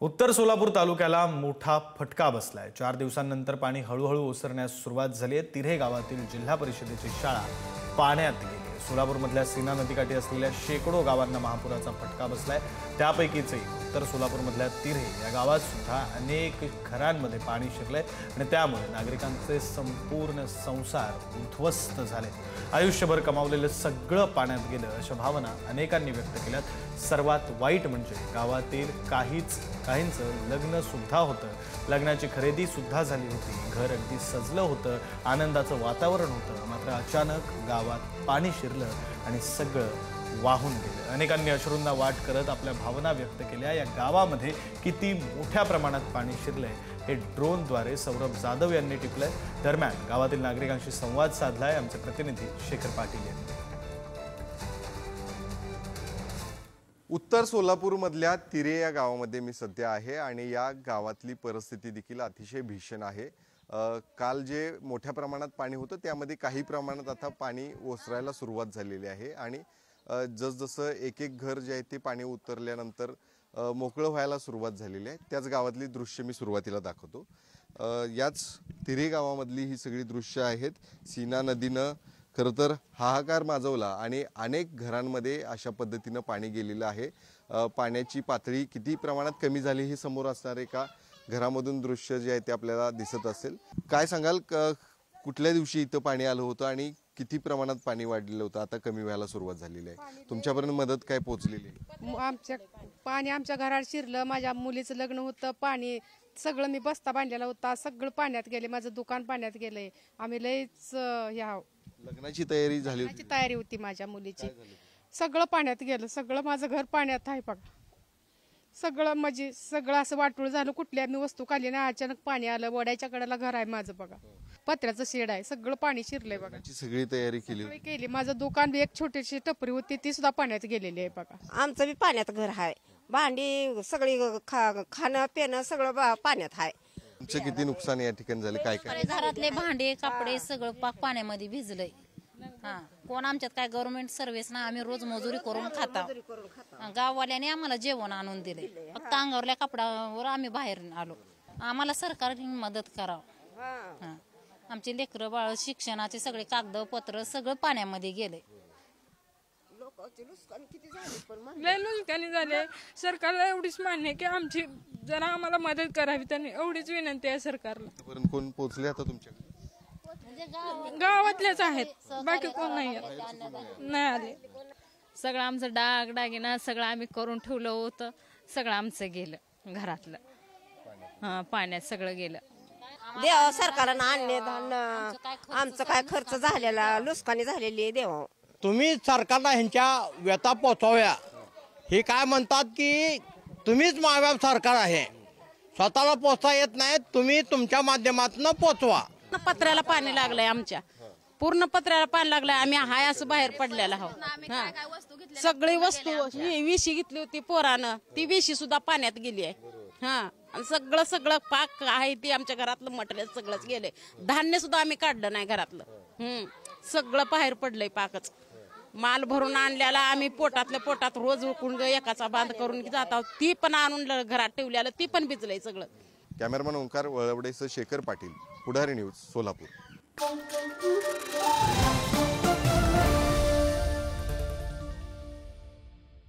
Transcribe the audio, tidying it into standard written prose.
उत्तर सोलापूर तालुक्याला मोठा फटका बसलाय। 4 दिवसांनंतर पाणी हळूहळू ओसरण्यास सुरुवात झाली आहे। तिऱ्हे गावातील जिल्हा परिषदेची शाळा पाण्यात गेली। सोलापूरमधल्या सीना नदीकाठी असलेल्या शेकडो गावांना महापुराचा फटका बसलाय। त्यापैकीच उत्तर सोलापूरमधल्या तिऱ्हे या गावात सुद्धा अनेक घरांमध्ये पाणी शिरलंय आणि त्यामुळे नागरिकांचे संपूर्ण संसार उद्ध्वस्त झाले। आयुष्यभर कमावलेलं सगळं पाण्यात गेलं अशा भावना अनेकांनी व्यक्त केल्यात। सर्वात वाईट म्हणजे गावातील काहींचं लग्न सुद्धा होतं, लग्नाची खरेदी सुद्धा झाली होती, घर अगदी सजलं होतं, आनंदाचं वातावरण होतं, मात्र अचानक गावात पाणी शिरलं आणि सगळं वाहून गेलं। अनेकांनी अश्रूंना वाट करत आपल्या भावना व्यक्त केल्या। या गावामध्ये किती मोठ्या प्रमाणात पाणी शिरलंय हे ड्रोनद्वारे सौरभ जाधव यांनी टिपलंय। दरम्यान गावातील नागरिकांशी संवाद साधलाय आमचे प्रतिनिधी शेखर पाटील यांनी। उत्तर सोलापूरमधल्या तिरे या गावामध्ये मी सध्या आहे आणि या गावातली परिस्थिती देखील अतिशय भीषण आहे। काल जे मोठ्या प्रमाणात पाणी होतं त्यामध्ये काही प्रमाणात आता पाणी ओसरायला सुरुवात झालेली आहे आणि जसजसं एक एक घर जे आहे ते पाणी उतरल्यानंतर मोकळं व्हायला सुरुवात झालेली आहे। त्याच गावातली दृश्य मी सुरुवातीला दाखवतो। याच तिरे गावामधली ही सगळी दृश्य आहेत। सीना नदीनं खरं तर हाहाकार माजवला आणि अनेक घरांमध्ये अशा पद्धतीनं पाणी गेलेलं आहे। पाण्याची पातळी किती प्रमाणात कमी झाली हे समोर असणार एका घरामधून दृश्य जे आहे ते आपल्याला दिसत असेल। काय सांगाल, कुठल्या दिवशी इथं पाणी आलं होतं आणि किती प्रमाणात पाणी वाढलेलं होतं, आता कमी व्हायला सुरुवात झालेली आहे? तुमच्यापर्यंत मदत काय पोहोचलेली आहे? आमच्या घरात शिरलं। माझ्या मुलीचं लग्न होतं, पाणी सगळं मी बस्ता बांधलेला होता, सगळं पाण्यात गेले, माझं दुकान पाण्यात गेलंय। आम्ही लयच लग्नाची तयारी झाली होती? तयारी होती माझ्या मुलीची, सगळं पाण्यात गेलं, सगळं माझं घर पाण्यात आहे बघा। सगळं म्हणजे सगळं असं वाटूळ झालं, कुठल्या मी वस्तू काढली ना, अचानक पाणी आलं। वड्याच्या कडेला घर आहे माझं बघा, पत्र्याचं शेड आहे, सगळं पाणी शिरलंय बघा। सगळी तयारी केली? माझं दुकान बी एक छोटीशी टपरी होती ती सुद्धा पाण्यात गेलेली आहे बघा। आमचं बी पाण्यात घर आहे, भांडी सगळी खाणं पिणं सगळं पाण्यात आहे। तुमचं किती नुकसान या ठिकाणी झाले? काय काय? घरातले भांडे कपडे सगळं पाक पाण्यामध्ये भिजलंय। कोण आमच्यात काय गव्हर्नमेंट सर्व्हिस ना, आम्ही रोज मजुरी करून खातो। गाववाल्याने आम्हाला जेवण आणून दिले, फक्त अंगावरल्या कपड्यावर आम्ही बाहेर आलो। आम्हाला सरकारने मदत करावं। आमचे लेकरं बाळ शिक्षणाचे सगळे कागदपत्र सगळं पाण्यामध्ये गेले। लय नुकसानी झाले। सरकारला एवढीच मान्य आहे की आमची जरा आम्हाला मदत करावी, त्यांनी एवढीच विनंती आहे सरकारला। कोण पोहोचले आता तुमच्याकडे? गावातलेच आहेत, बाकी कोण नाही आले। सगळं आमचं दागिना सगळं आम्ही करून ठेवलं होतं, सगळं आमचं गेलं घरातलं, पाण्यात सगळं गेलं। देवा सरकारनं आणले आमचं काय खर्च झालेला, नुकसानी झालेली देवा। तुम्ही सरकारला ह्यांच्या व्यथा पोचवाव्या। हे काय म्हणतात की तुम्हीच मायबाप सरकार आहे, स्वतःला पोचता येत नाही, तुम्ही तुमच्या माध्यमातून पोचवा। पत्र्याला पाणी लागलंय, आमच्या पूर्ण पत्र्याला पाणी लागलंय। आम्ही हाय असं बाहेर पडलेला आहोत। सगळी वस्तू ही विशी घेतली होती पोरानं, ती विशी सुद्धा पाण्यात गेली आहे। सगळं पाक आहे ती आमच्या घरातलं मटेरियल सगळंच गेलंय। धान्य सुद्धा आम्ही काढलं नाही घरातलं, सगळं बाहेर पडलंय पाकच। माल भरून आणल्याला आम्ही पोटातल्या पोटात रोज उकळून एकाचा बांध करून जात आहोत, ती पण आणून घरात ठेवल्याला ती पण भिजलंय सगळं। कॅमेरामन ओंकार वळवडेसह शेखर पाटील, पुढारी न्यूज, सोलापूर।